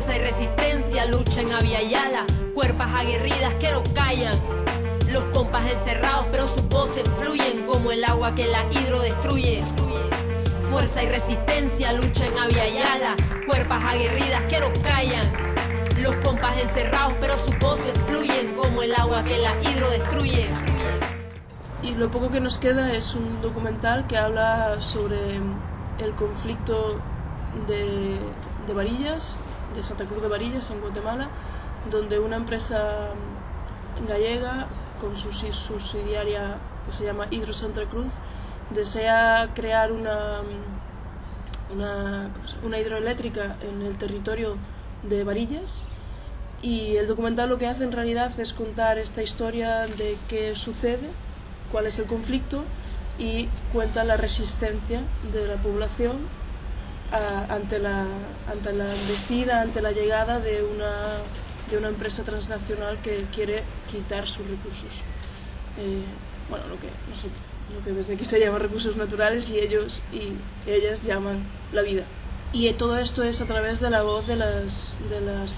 Fuerza y resistencia, lucha en Abya Yala, cuerpas aguerridas que no callan. Los compas encerrados, pero sus voces fluyen como el agua que la hidro destruye. Fuerza y resistencia, lucha en Abya Yala, cuerpas aguerridas que no callan. Los compas encerrados, pero sus voces fluyen como el agua que la hidro destruye. Y lo poco que nos queda es un documental que habla sobre el conflicto de Varillas, de Santa Cruz de Varillas, en Guatemala, donde una empresa gallega con su subsidiaria que se llama Hidro Santa Cruz desea crear una hidroeléctrica en el territorio de Varillas, y el documental lo que hace en realidad es contar esta historia de qué sucede, cuál es el conflicto, y cuenta la resistencia de la población ante la embestida, ante la llegada de una empresa transnacional que quiere quitar sus recursos. Lo que desde aquí se llama recursos naturales y ellos y ellas llaman la vida. Y todo esto es a través de la voz de las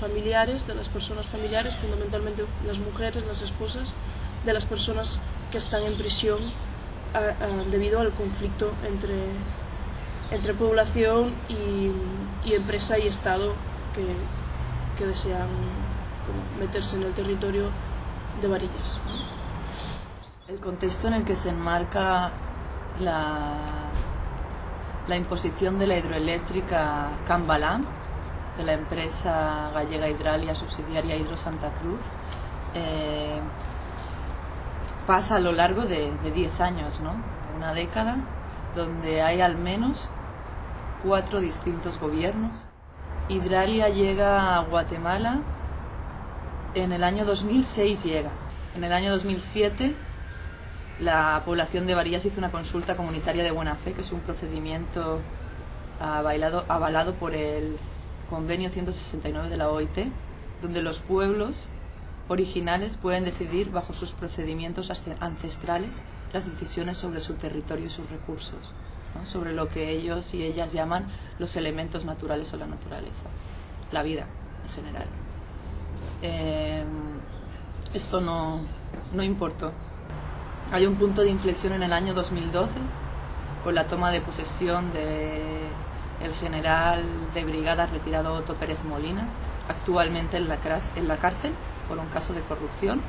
familiares, de las personas familiares, fundamentalmente las mujeres, las esposas, de las personas que están en prisión debido al conflicto entre población y empresa y Estado que desean meterse en el territorio de Varillas. El contexto en el que se enmarca la imposición de la hidroeléctrica Can Balam, de la empresa gallega Hidralia subsidiaria Hidro Santa Cruz, pasa a lo largo de 10 años, ¿no? Una década donde hay al menos 4 distintos gobiernos. Hidralia llega a Guatemala en el año 2006 En el año 2007 la población de Varillas hizo una consulta comunitaria de buena fe, que es un procedimiento avalado por el convenio 169 de la OIT, donde los pueblos originales pueden decidir bajo sus procedimientos ancestrales las decisiones sobre su territorio y sus recursos, ¿no? Sobre lo que ellos y ellas llaman los elementos naturales o la naturaleza, la vida en general. Esto no importó. Hay un punto de inflexión en el año 2012 con la toma de posesión del general de brigada retirado Otto Pérez Molina, actualmente en la cárcel por un caso de corrupción,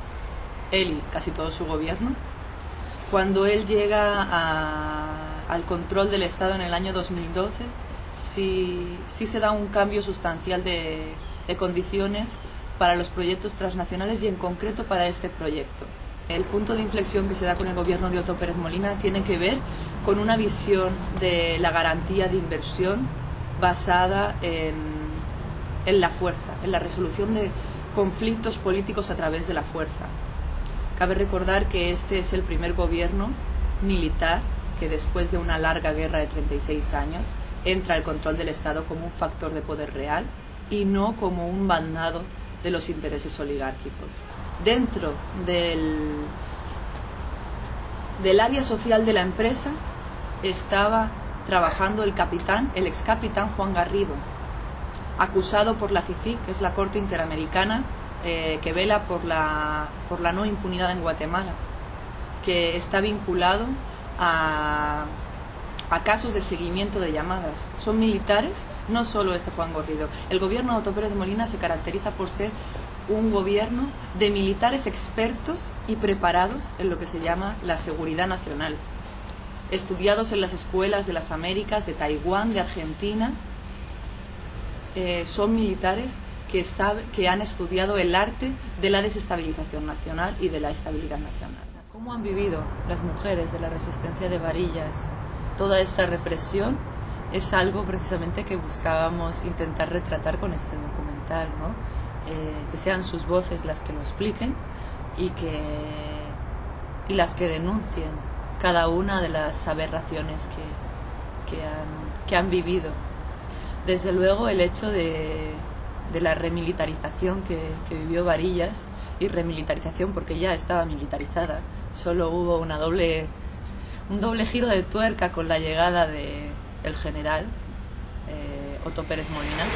él y casi todo su gobierno. Cuando él llega al control del Estado en el año 2012, sí se da un cambio sustancial de condiciones para los proyectos transnacionales y en concreto para este proyecto. El punto de inflexión que se da con el gobierno de Otto Pérez Molina tiene que ver con una visión de la garantía de inversión basada en la fuerza, en la resolución de conflictos políticos a través de la fuerza. Cabe recordar que este es el primer gobierno militar que después de una larga guerra de 36 años entra al control del Estado como un factor de poder real y no como un bandado de los intereses oligárquicos. Dentro del área social de la empresa estaba trabajando el ex capitán Juan Garrido, acusado por la CICIG, que es la Corte Interamericana que vela por la no impunidad en Guatemala, que está vinculado a casos de seguimiento de llamadas. Son militares, no solo este Juan Garrido. El gobierno de Otto Pérez Molina se caracteriza por ser un gobierno de militares expertos y preparados en lo que se llama la seguridad nacional, estudiados en las escuelas de las Américas, de Taiwán, de Argentina. Son militares que han estudiado el arte de la desestabilización nacional y de la estabilidad nacional. ¿Cómo han vivido las mujeres de la resistencia de Varillas toda esta represión? Es algo precisamente que buscábamos intentar retratar con este documental, ¿no? Que sean sus voces las que lo expliquen y las que denuncien cada una de las aberraciones que han vivido. Desde luego el hecho de la remilitarización que vivió Varillas, y remilitarización porque ya estaba militarizada, solo hubo un doble giro de tuerca con la llegada del general Otto Pérez Molina.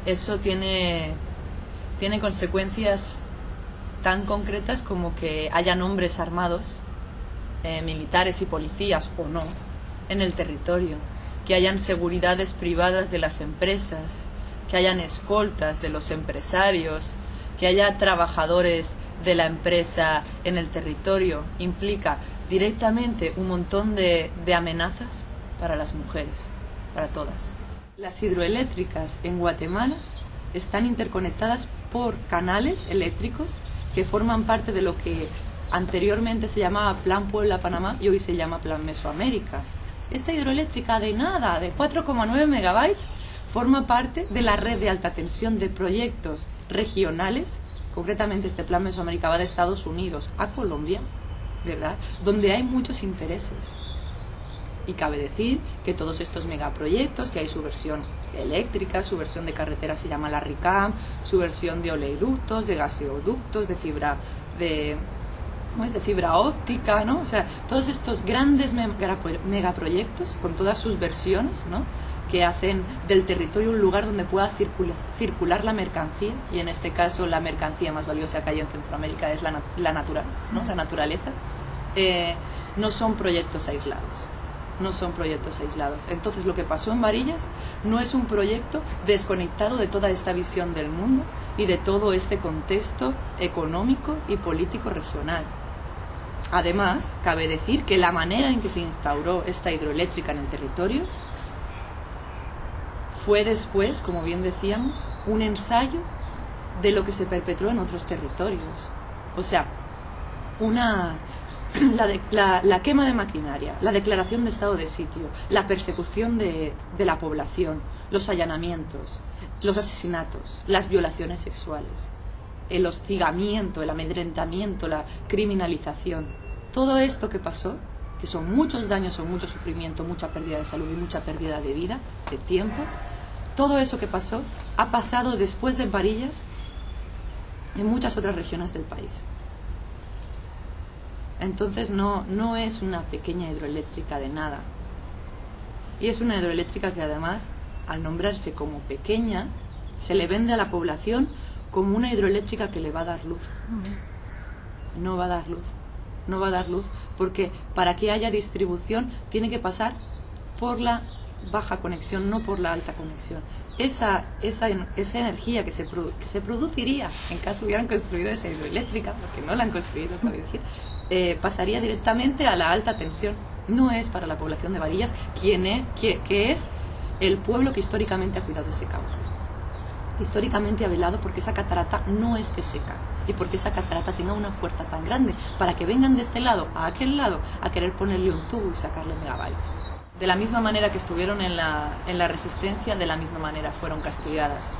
eso tiene consecuencias tan concretas como que hayan hombres armados, militares y policías o no, en el territorio, que hayan seguridades privadas de las empresas, que hayan escoltas de los empresarios, que haya trabajadores de la empresa en el territorio, implica directamente un montón de amenazas para las mujeres, para todas. Las hidroeléctricas en Guatemala están interconectadas por canales eléctricos que forman parte de lo que anteriormente se llamaba Plan Puebla-Panamá y hoy se llama Plan Mesoamérica. Esta hidroeléctrica de 4,9 megabytes, forma parte de la red de alta tensión de proyectos regionales. Concretamente este Plan Mesoamérica va de Estados Unidos a Colombia, ¿verdad?, donde hay muchos intereses. Y cabe decir que todos estos megaproyectos, que hay su versión eléctrica, su versión de carretera se llama la RICAM, su versión de oleoductos, de gaseoductos, de fibra óptica, ¿no? O sea, todos estos grandes megaproyectos con todas sus versiones, ¿no?, que hacen del territorio un lugar donde pueda circular la mercancía, y en este caso la mercancía más valiosa que hay en Centroamérica es la natural, ¿no?, la naturaleza. No son proyectos aislados. No son proyectos aislados. Entonces lo que pasó en Varillas no es un proyecto desconectado de toda esta visión del mundo y de todo este contexto económico y político regional. Además, cabe decir que la manera en que se instauró esta hidroeléctrica en el territorio fue después, como bien decíamos, un ensayo de lo que se perpetró en otros territorios. O sea, la quema de maquinaria, la declaración de estado de sitio, la persecución de la población, los allanamientos, los asesinatos, las violaciones sexuales, el hostigamiento, el amedrentamiento, la criminalización. Todo esto que pasó, que son muchos daños, son mucho sufrimiento, mucha pérdida de salud y mucha pérdida de vida, de tiempo, todo eso que pasó ha pasado después de Varillas en muchas otras regiones del país. Entonces no es una pequeña hidroeléctrica de nada. Y es una hidroeléctrica que además, al nombrarse como pequeña, se le vende a la población como una hidroeléctrica que le va a dar luz. No va a dar luz. No va a dar luz porque para que haya distribución tiene que pasar por la baja conexión, no por la alta conexión. Esa energía que se produciría en caso hubieran construido esa hidroeléctrica, porque no la han construido, por decir, pasaría directamente a la alta tensión. No es para la población de Varillas, que es el pueblo que históricamente ha cuidado ese cauce. Históricamente ha velado porque esa catarata no esté seca y porque esa catarata tenga una fuerza tan grande para que vengan de este lado a aquel lado a querer ponerle un tubo y sacarle megabytes. De la misma manera que estuvieron en la resistencia, de la misma manera fueron castigadas.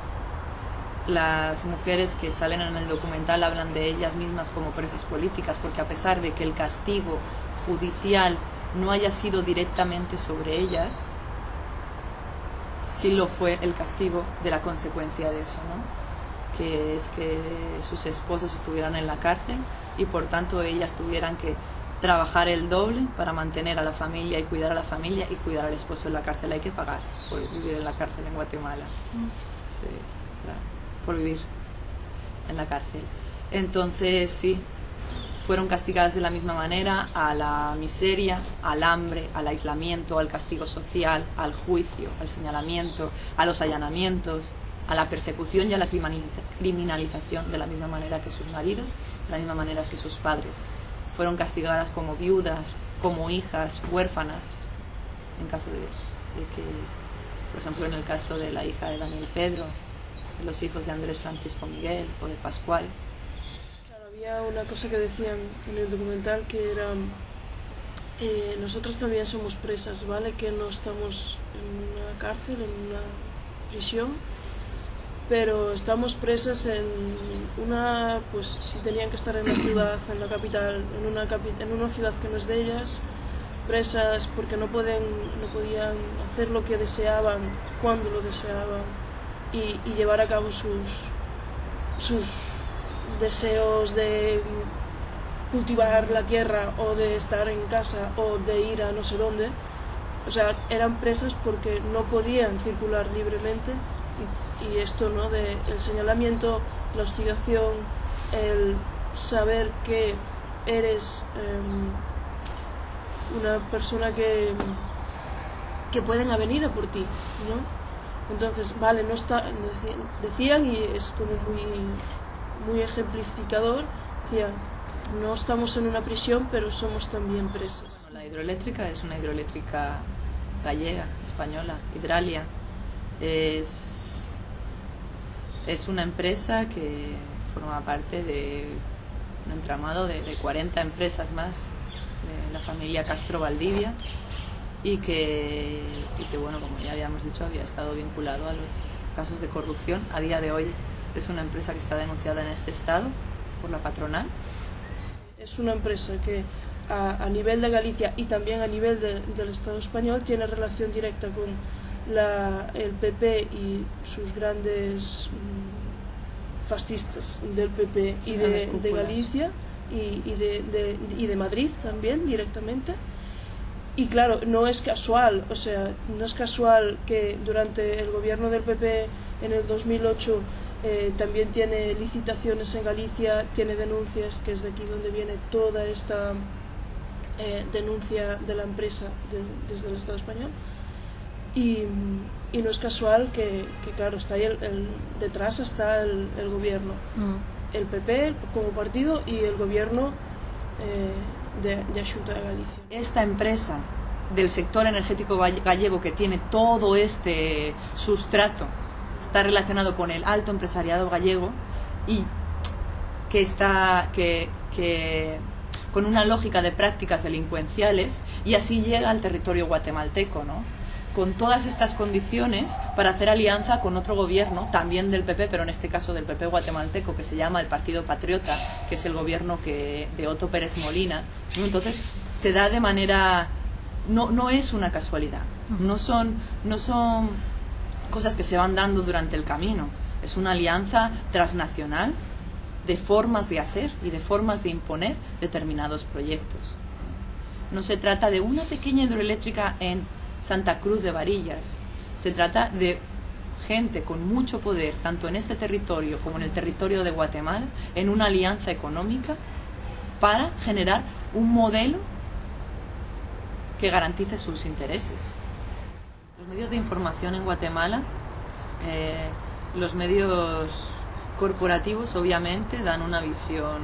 Las mujeres que salen en el documental hablan de ellas mismas como presas políticas, porque a pesar de que el castigo judicial no haya sido directamente sobre ellas, sí lo fue el castigo de la consecuencia de eso, ¿no?, que es que sus esposos estuvieran en la cárcel y por tanto ellas tuvieran que trabajar el doble para mantener a la familia y cuidar a la familia y cuidar al esposo en la cárcel. Hay que pagar por vivir en la cárcel en Guatemala. Sí, claro, por vivir en la cárcel. Entonces sí, fueron castigadas de la misma manera a la miseria, al hambre, al aislamiento, al castigo social, al juicio, al señalamiento, a los allanamientos, a la persecución y a la criminalización, de la misma manera que sus maridos, de la misma manera que sus padres. Fueron castigadas como viudas, como hijas, huérfanas, en caso de que, por ejemplo, en el caso de la hija de Daniel Pedro, de los hijos de Andrés Francisco Miguel o de Pascual. Claro, había una cosa que decían en el documental que era nosotros también somos presas, ¿vale? Que no estamos en una cárcel, en una prisión, pero estamos presas en una, pues si tenían que estar en la ciudad, en la capital, en una ciudad que no es de ellas, presas porque no podían hacer lo que deseaban, cuando lo deseaban, y llevar a cabo sus deseos de cultivar la tierra o de estar en casa o de ir a no sé dónde, O sea, eran presas porque no podían circular libremente y esto, ¿no? De el señalamiento, la hostigación, el saber que eres una persona que pueden venir a por ti, ¿no? Entonces, vale, no está, decían, y es como muy ejemplificador, decían, no estamos en una prisión, pero somos también presas. La hidroeléctrica es una hidroeléctrica gallega, española, Hidralia. Es una empresa que forma parte de un entramado de 40 empresas más de la familia Castro Valdivia y que bueno, como ya habíamos dicho, había estado vinculado a los casos de corrupción. A día de hoy es una empresa que está denunciada en este estado por la patronal. Es una empresa que a nivel de Galicia y también a nivel del Estado español tiene relación directa con el PP y sus grandes fascistas del PP y de Galicia y de Madrid también directamente. Y claro, no es casual, o sea, no es casual que durante el gobierno del PP en el 2008 también tiene licitaciones en Galicia, tiene denuncias, que es de aquí donde viene toda esta denuncia de la empresa desde el Estado español. Y no es casual que claro, está ahí detrás está el gobierno, el PP como partido y el gobierno de Xunta de Galicia. Esta empresa del sector energético gallego que tiene todo este sustrato está relacionado con el alto empresariado gallego y que está con una lógica de prácticas delincuenciales, y así llega al territorio guatemalteco, ¿no? Con todas estas condiciones para hacer alianza con otro gobierno, también del PP, pero en este caso del PP guatemalteco, que se llama el Partido Patriota, que es el gobierno de Otto Pérez Molina. Entonces se da de manera, no es una casualidad, no son cosas que se van dando durante el camino, es una alianza transnacional de formas de hacer y de formas de imponer determinados proyectos. No se trata de una pequeña hidroeléctrica en Santa Cruz de Varillas, se trata de gente con mucho poder, tanto en este territorio como en el territorio de Guatemala, en una alianza económica para generar un modelo que garantice sus intereses. Los medios de información en Guatemala, los medios corporativos obviamente dan una visión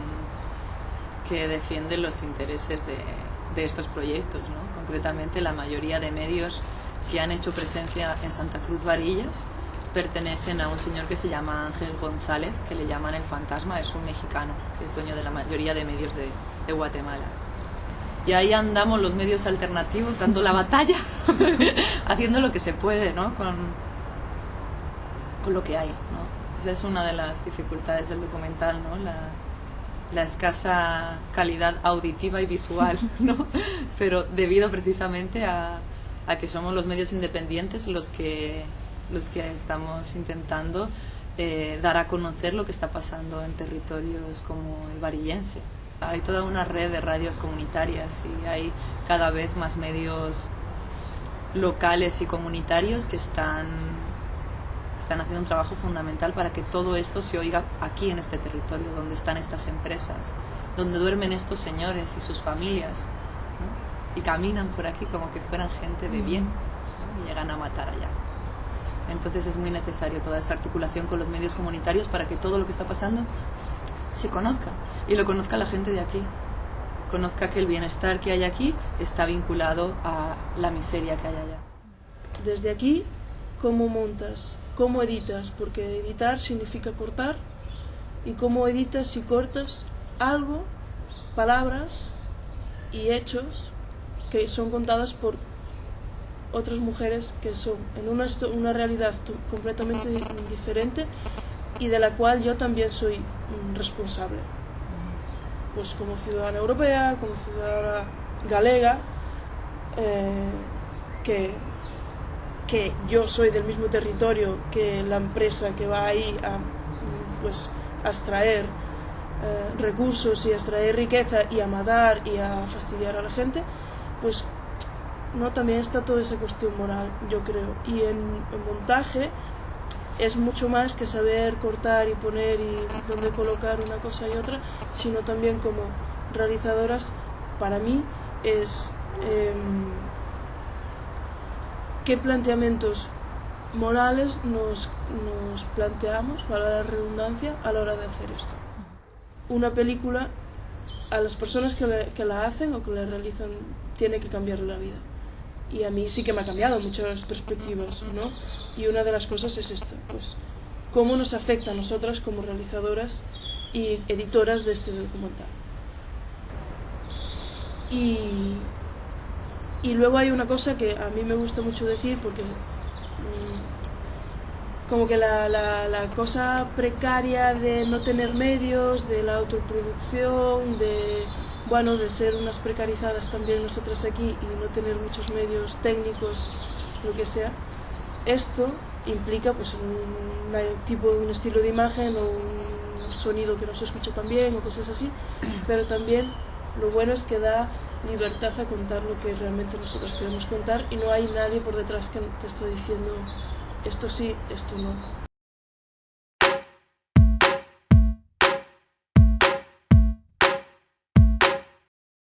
que defiende los intereses de estos proyectos, ¿no? Concretamente la mayoría de medios que han hecho presencia en Santa Cruz Varillas pertenecen a un señor que se llama Ángel González, que le llaman el fantasma, es un mexicano que es dueño de la mayoría de medios de Guatemala. Y ahí andamos los medios alternativos dando la batalla, haciendo lo que se puede, ¿no? con lo que hay, ¿no? Esa es una de las dificultades del documental, ¿no? La escasa calidad auditiva y visual, ¿no? Pero debido precisamente a que somos los medios independientes los que estamos intentando dar a conocer lo que está pasando en territorios como el varillense. Hay toda una red de radios comunitarias y hay cada vez más medios locales y comunitarios que están haciendo un trabajo fundamental para que todo esto se oiga aquí en este territorio, donde están estas empresas, donde duermen estos señores y sus familias, ¿no? Y caminan por aquí como que fueran gente de bien, ¿no? Y llegan a matar allá. Entonces es muy necesario toda esta articulación con los medios comunitarios para que todo lo que está pasando se conozca, y lo conozca la gente de aquí, conozca que el bienestar que hay aquí está vinculado a la miseria que hay allá. Desde aquí, ¿cómo montas? ¿Cómo editas? Porque editar significa cortar, y cómo editas y cortas algo, palabras y hechos que son contadas por otras mujeres que son en una realidad completamente diferente y de la cual yo también soy responsable, pues como ciudadana europea, como ciudadana galega, que yo soy del mismo territorio que la empresa que va ahí a extraer recursos y a extraer riqueza y a matar y a fastidiar a la gente, pues ¿no? También está toda esa cuestión moral, yo creo. Y en montaje es mucho más que saber cortar y poner y dónde colocar una cosa y otra, sino también como realizadoras, para mí es qué planteamientos morales nos planteamos, valga la redundancia, a la hora de hacer esto. Una película, a las personas que la hacen o que la realizan, tiene que cambiarle la vida. Y a mí sí que me ha cambiado muchas perspectivas, ¿no? Y una de las cosas es esto, pues cómo nos afecta a nosotras como realizadoras y editoras de este documental. Y luego hay una cosa que a mí me gusta mucho decir, porque como que la cosa precaria de no tener medios, de la autoproducción, de ser unas precarizadas también nosotras aquí y no tener muchos medios técnicos, lo que sea, esto implica pues un estilo de imagen o un sonido que no se escucha tan bien o cosas así, pero también lo bueno es que da libertad a contar lo que realmente nosotros queremos contar y no hay nadie por detrás que te está diciendo esto sí, esto no.